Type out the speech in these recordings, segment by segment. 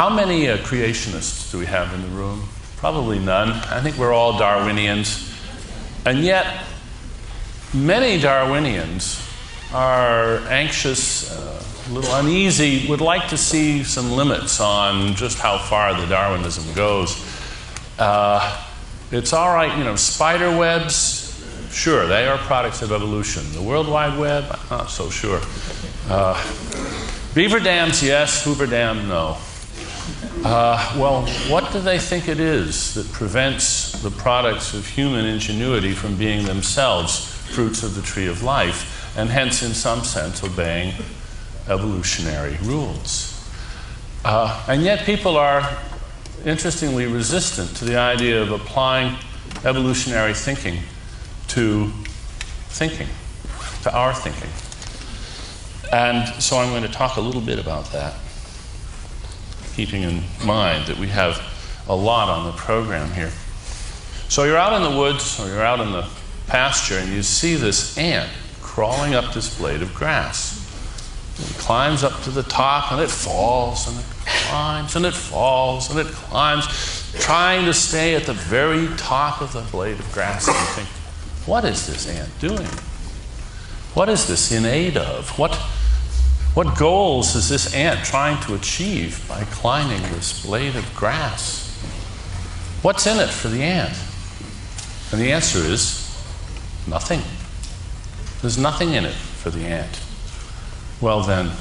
How many creationists do we have in the room? Probably none. I think we're all Darwinians. And yet, many Darwinians are anxious, a little uneasy, would like to see some limits on just how far the Darwinism goes. It's all right, spider webs, sure, they are products of evolution. The World Wide Web, I'm not so sure. Beaver dams, yes. Hoover Dam, no. Well, what do they think it is that prevents the products of human ingenuity from being themselves fruits of the tree of life, and hence, in some sense, obeying evolutionary rules? And yet people are interestingly resistant to the idea of applying evolutionary thinking to our thinking. And so I'm going to talk a little bit about that, keeping in mind that we have a lot on the program here. So you're out in the woods, or you're out in the pasture, and you see this ant crawling up this blade of grass. It climbs up to the top, and it falls, and it climbs, and it falls, and it climbs, trying to stay at the very top of the blade of grass. And you think, what is this ant doing? What is this in aid of? What goals is this ant trying to achieve by climbing this blade of grass? What's in it for the ant? And the answer is nothing. There's nothing in it for the ant. Well then,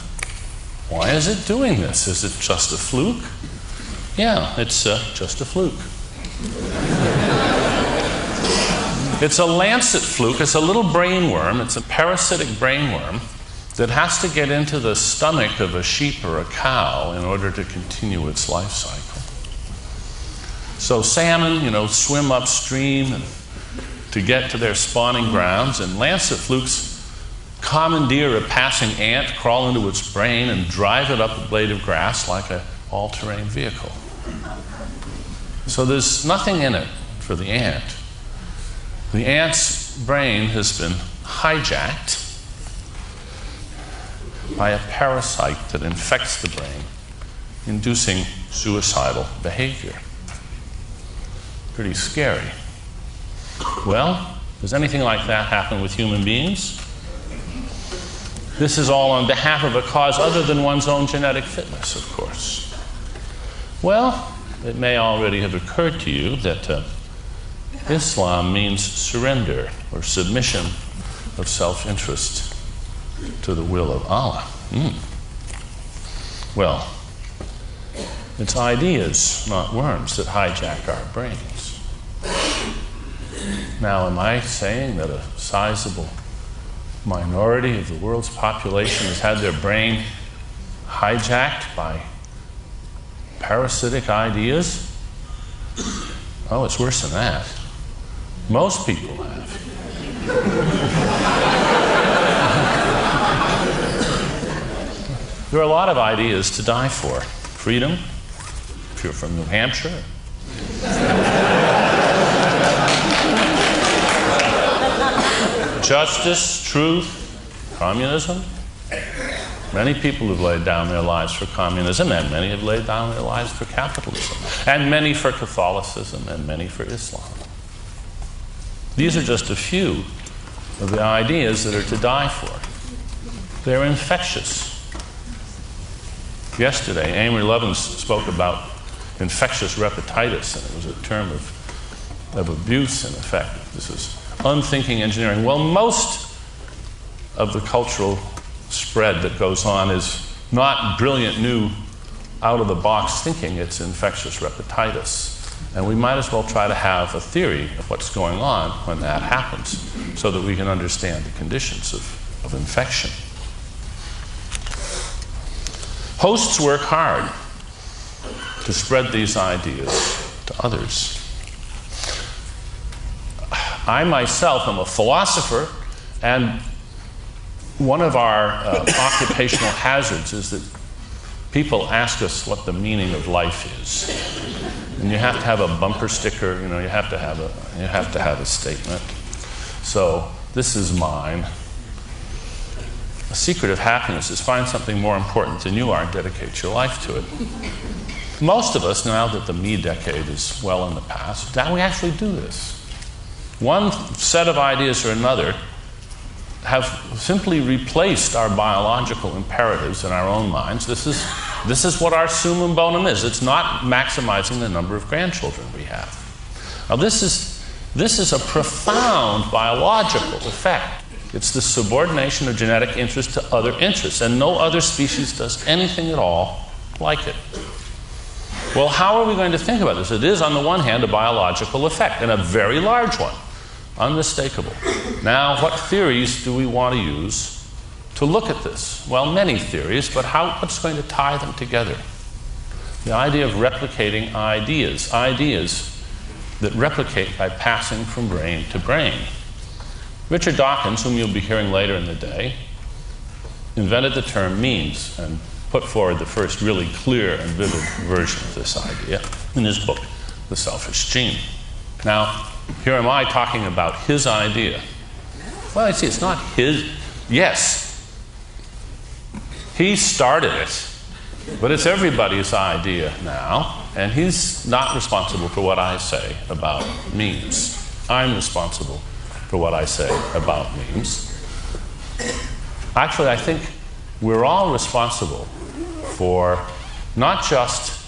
why is it doing this? Is it just a fluke? Yeah, it's just a fluke. It's a lancet fluke. It's a little brainworm. It's a parasitic brainworm that has to get into the stomach of a sheep or a cow in order to continue its life cycle. So salmon, swim upstream to get to their spawning grounds, and lancet flukes commandeer a passing ant, crawl into its brain, and drive it up a blade of grass like an all-terrain vehicle. So there's nothing in it for the ant. The ant's brain has been hijacked by a parasite that infects the brain, inducing suicidal behavior. Pretty scary. Well, does anything like that happen with human beings? This is all on behalf of a cause other than one's own genetic fitness, of course. Well, it may already have occurred to you that Islam means surrender or submission of self-interest to the will of Allah. Well, it's ideas, not worms, that hijack our brains. Now, am I saying that a sizable minority of the world's population has had their brain hijacked by parasitic ideas? Oh, it's worse than that. Most people have. There are a lot of ideas to die for. Freedom, if you're from New Hampshire. Justice, truth, communism. Many people have laid down their lives for communism, and many have laid down their lives for capitalism, and many for Catholicism, and many for Islam. These are just a few of the ideas that are to die for. They're infectious. Yesterday, Amory Lovins spoke about infectious repetitis, and it was a term of abuse, in effect. This is unthinking engineering. Well, most of the cultural spread that goes on is not brilliant, new, out-of-the-box thinking. It's infectious repetitis. And we might as well try to have a theory of what's going on when that happens so that we can understand the conditions of infection. Hosts work hard to spread these ideas to others. I myself am a philosopher, and one of our occupational hazards is that people ask us what the meaning of life is. And you have to have a bumper sticker, you have to have a statement. So this is mine. The secret of happiness is find something more important than you are and dedicate your life to it. Most of us, now that the me decade is well in the past, now we actually do this. One set of ideas or another have simply replaced our biological imperatives in our own minds. This is what our summum bonum is. It's not maximizing the number of grandchildren we have. Now this is a profound biological effect. It's the subordination of genetic interest to other interests, and no other species does anything at all like it. Well, how are we going to think about this? It is, on the one hand, a biological effect, and a very large one, unmistakable. Now, what theories do we want to use to look at this? Well, many theories, but what's going to tie them together? The idea of replicating ideas that replicate by passing from brain to brain. Richard Dawkins, whom you'll be hearing later in the day, invented the term memes and put forward the first really clear and vivid version of this idea in his book, The Selfish Gene. Now, here am I talking about his idea. Well, I see, it's not his. Yes, he started it, but it's everybody's idea now, and he's not responsible for what I say about memes. I'm responsible for what I say about memes. Actually, I think we're all responsible for not just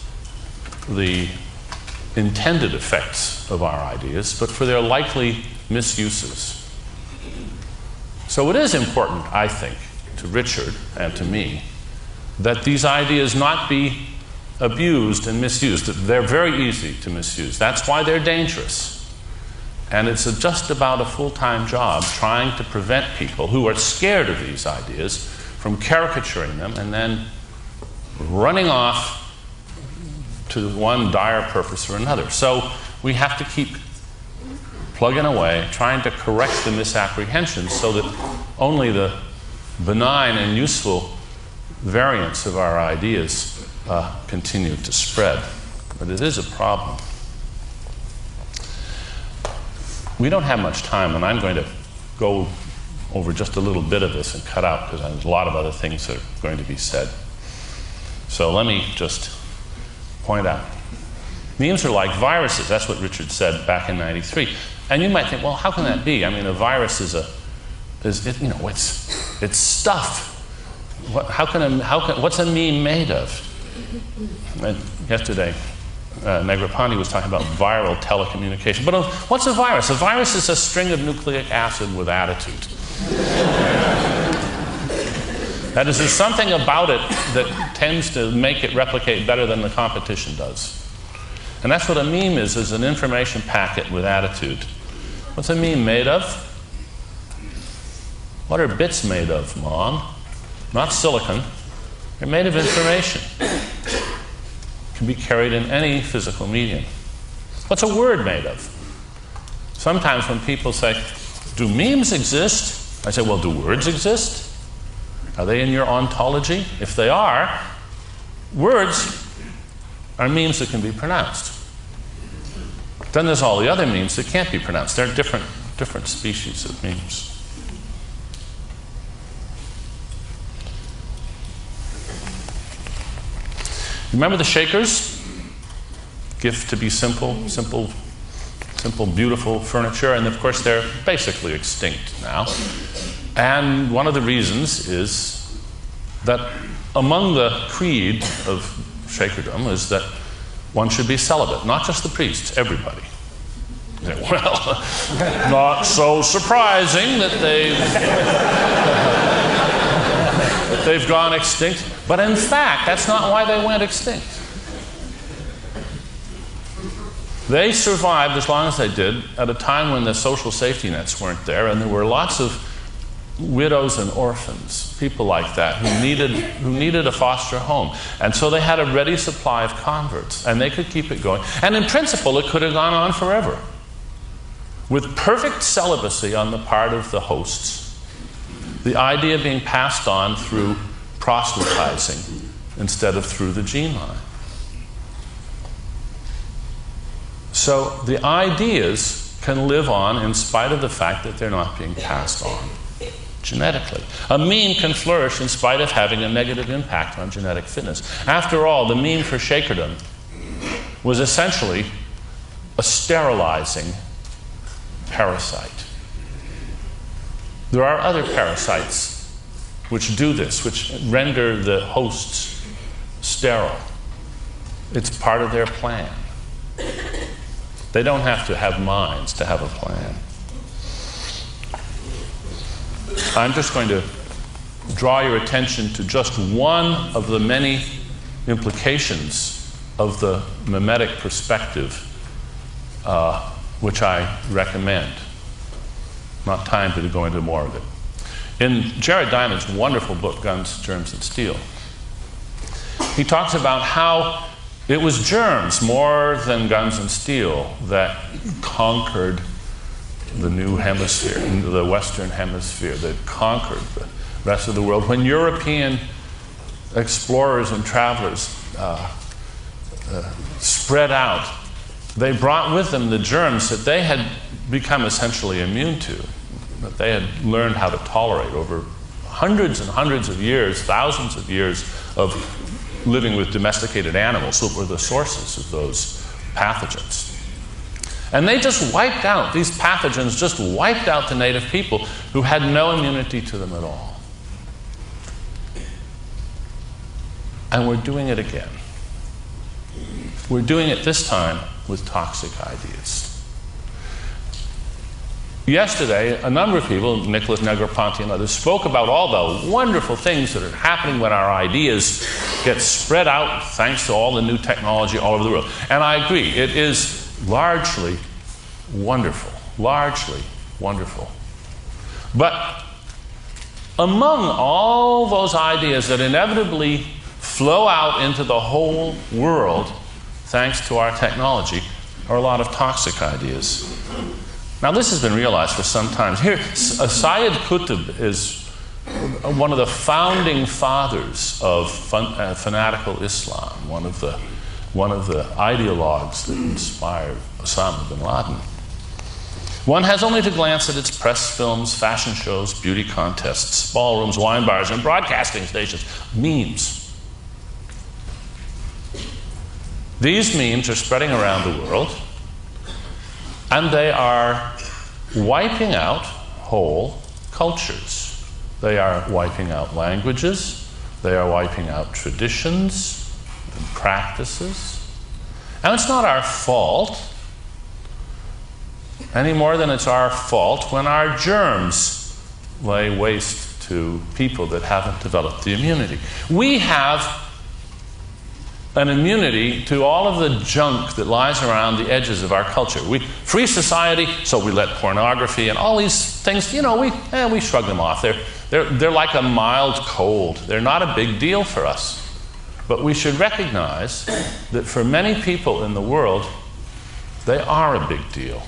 the intended effects of our ideas, but for their likely misuses. So it is important, I think, to Richard and to me, that these ideas not be abused and misused. They're very easy to misuse. That's why they're dangerous. And it's just about a full-time job trying to prevent people who are scared of these ideas from caricaturing them and then running off to one dire purpose or another. So we have to keep plugging away, trying to correct the misapprehensions so that only the benign and useful variants of our ideas continue to spread. But it is a problem. We don't have much time, and I'm going to go over just a little bit of this and cut out because there's a lot of other things that are going to be said. So let me just point out. Memes are like viruses. That's what Richard said back in '93. And you might think, well, how can that be? I mean, a virus it's stuff. What's a meme made of? And yesterday, Negroponte was talking about viral telecommunication. But what's a virus? A virus is a string of nucleic acid with attitude. That is, there's something about it that tends to make it replicate better than the competition does. And that's what a meme is an information packet with attitude. What's a meme made of? What are bits made of, Mom? Not silicon. They're made of information. Can be carried in any physical medium. What's a word made of? Sometimes when people say, do memes exist? I say, well, do words exist? Are they in your ontology? If they are, words are memes that can be pronounced. Then there's all the other memes that can't be pronounced. They're different species of memes. Remember the Shakers? Gift to be simple, beautiful furniture. And of course, they're basically extinct now. And one of the reasons is that among the creed of Shakerdom is that one should be celibate, not just the priests, everybody. Well, not so surprising that they've gone extinct. But in fact, that's not why they went extinct. They survived as long as they did at a time when the social safety nets weren't there, and there were lots of widows and orphans, people like that, who needed a foster home. And so they had a ready supply of converts, and they could keep it going. And in principle, it could have gone on forever, with perfect celibacy on the part of the hosts, the idea being passed on through proselytizing instead of through the gene line. So the ideas can live on in spite of the fact that they're not being passed on genetically. A meme can flourish in spite of having a negative impact on genetic fitness. After all, the meme for Shakerdom was essentially a sterilizing parasite. There are other parasites which do this, which render the hosts sterile. It's part of their plan. They don't have to have minds to have a plan. I'm just going to draw your attention to just one of the many implications of the mimetic perspective, which I recommend. Not time to go into more of it. In Jared Diamond's wonderful book, Guns, Germs, and Steel, he talks about how it was germs more than guns and steel that conquered the new hemisphere, the Western hemisphere, that conquered the rest of the world. When European explorers and travelers spread out, they brought with them the germs that they had become essentially immune to, that they had learned how to tolerate over hundreds and hundreds of years, thousands of years of living with domesticated animals that were the sources of those pathogens. And they just wiped out, these pathogens just wiped out the native people who had no immunity to them at all. And we're doing it again. We're doing it this time with toxic ideas. Yesterday, a number of people, Nicholas Negroponte and others, spoke about all the wonderful things that are happening when our ideas get spread out thanks to all the new technology all over the world. And I agree, it is largely wonderful. Largely wonderful. But among all those ideas that inevitably flow out into the whole world thanks to our technology are a lot of toxic ideas. Now, this has been realized for some time. Here, Sayyid Qutb is one of the founding fathers of fanatical Islam, one of the ideologues that inspired Osama bin Laden. One has only to glance at its press films, fashion shows, beauty contests, ballrooms, wine bars, and broadcasting stations. Memes. These memes are spreading around the world, and they are wiping out whole cultures. They are wiping out languages. They are wiping out traditions and practices. And it's not our fault any more than it's our fault when our germs lay waste to people that haven't developed the immunity. We have an immunity to all of the junk that lies around the edges of our culture. Free society, so we let pornography and all these things, we shrug them off. They're like a mild cold. They're not a big deal for us. But we should recognize that for many people in the world, they are a big deal.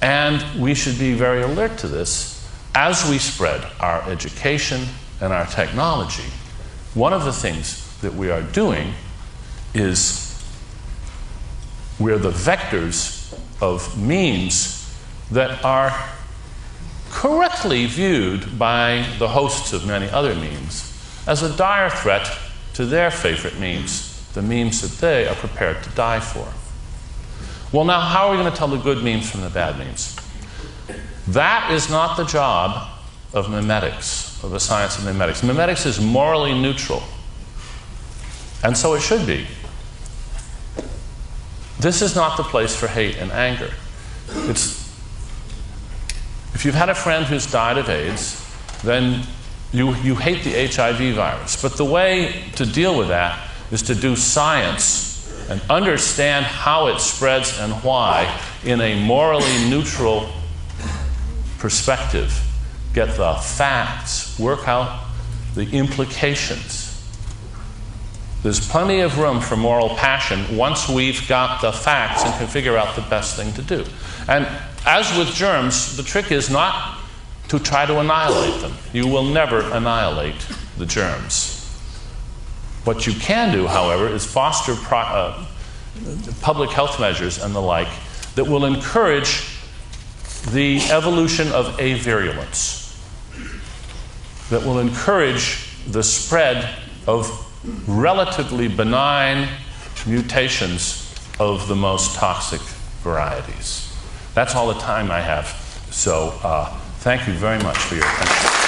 And we should be very alert to this as we spread our education and our technology. One of the things that we are doing is we're the vectors of memes that are correctly viewed by the hosts of many other memes as a dire threat to their favorite memes, the memes that they are prepared to die for. Well, now, how are we going to tell the good memes from the bad memes? That is not the job of mimetics, of the science of mimetics. Mimetics is morally neutral. And so it should be. This is not the place for hate and anger. If you've had a friend who's died of AIDS, then you hate the HIV virus. But the way to deal with that is to do science and understand how it spreads and why in a morally neutral perspective. Get the facts, work out the implications. There's plenty of room for moral passion once we've got the facts and can figure out the best thing to do. And as with germs, the trick is not to try to annihilate them. You will never annihilate the germs. What you can do, however, is foster public health measures and the like that will encourage the evolution of avirulence, that will encourage the spread of relatively benign mutations of the most toxic varieties. That's all the time I have. So thank you very much for your attention.